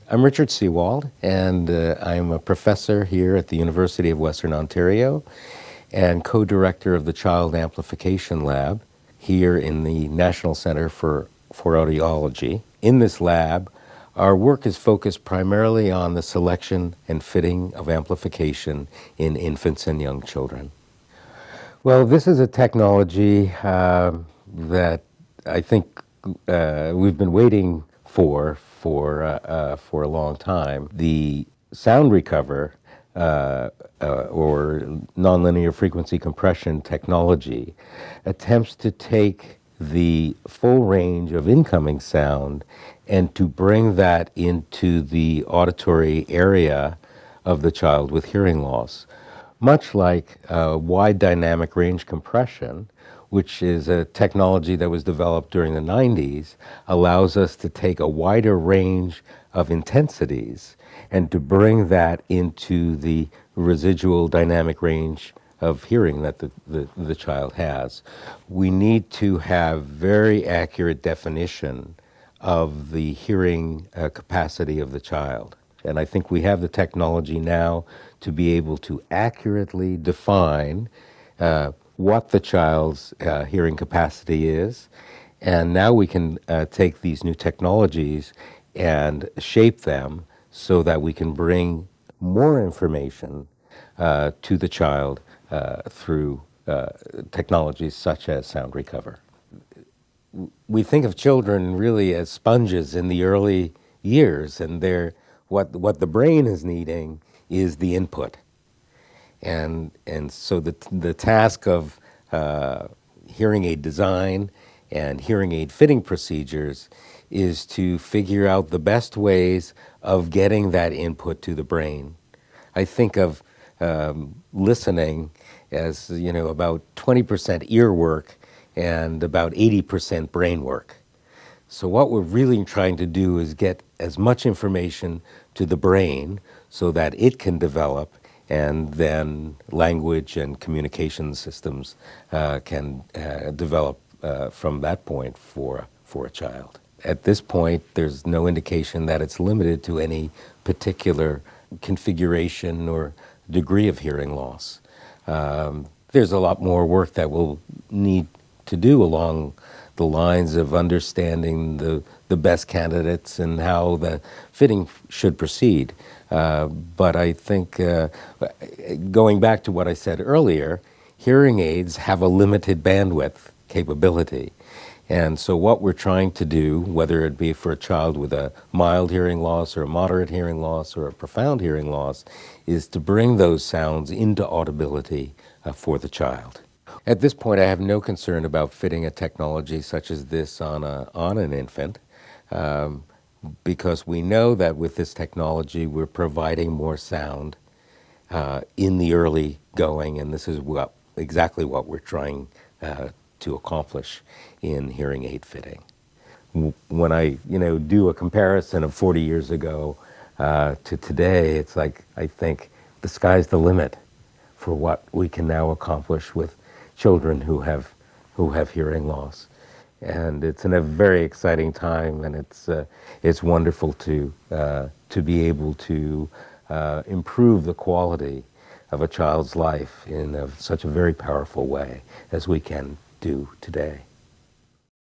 I'm Richard Seewald, and I'm a professor here at the University of Western Ontario and co-director of the Child Amplification Lab here in the National Centre for Audiology. In this lab, our work is focused primarily on the selection and fitting of amplification in infants and young children. Well, this is a technology that I think we've been waiting for a long time. The SoundRecover or nonlinear frequency compression technology attempts to take the full range of incoming sound and to bring that into the auditory area of the child with hearing loss. Much like wide dynamic range compression, which is a technology that was developed during the 90s, allows us to take a wider range of intensities and to bring that into the residual dynamic range of hearing that the child has. We need to have very accurate definition of the hearing capacity of the child. And I think we have the technology now to be able to accurately define what the child's hearing capacity is. And now we can take these new technologies and shape them so that we can bring more information to the child through technologies such as SoundRecover. We think of children really as sponges in the early years, and what the brain is needing is the input. And so the task of hearing aid design and hearing aid fitting procedures is to figure out the best ways of getting that input to the brain. I think of listening as, about 20% ear work and about 80% brain work. So what we're really trying to do is get as much information to the brain so that it can develop, and then language and communication systems can develop from that point for a child. At this point, there's no indication that it's limited to any particular configuration or degree of hearing loss. There's a lot more work that we'll need to do along the lines of understanding the best candidates and how the fitting should proceed. But I think, going back to what I said earlier, hearing aids have a limited bandwidth capability. And so what we're trying to do, whether it be for a child with a mild hearing loss or a moderate hearing loss or a profound hearing loss, is to bring those sounds into audibility for the child. At this point, I have no concern about fitting a technology such as this on an infant, because we know that with this technology, we're providing more sound in the early going, and this is exactly what we're trying to accomplish in hearing aid fitting. When I do a comparison of 40 years ago to today, it's like I think the sky's the limit for what we can now accomplish with children who have hearing loss. And it's in a very exciting time, and it's wonderful to be able to improve the quality of a child's life in such a very powerful way as we can do today.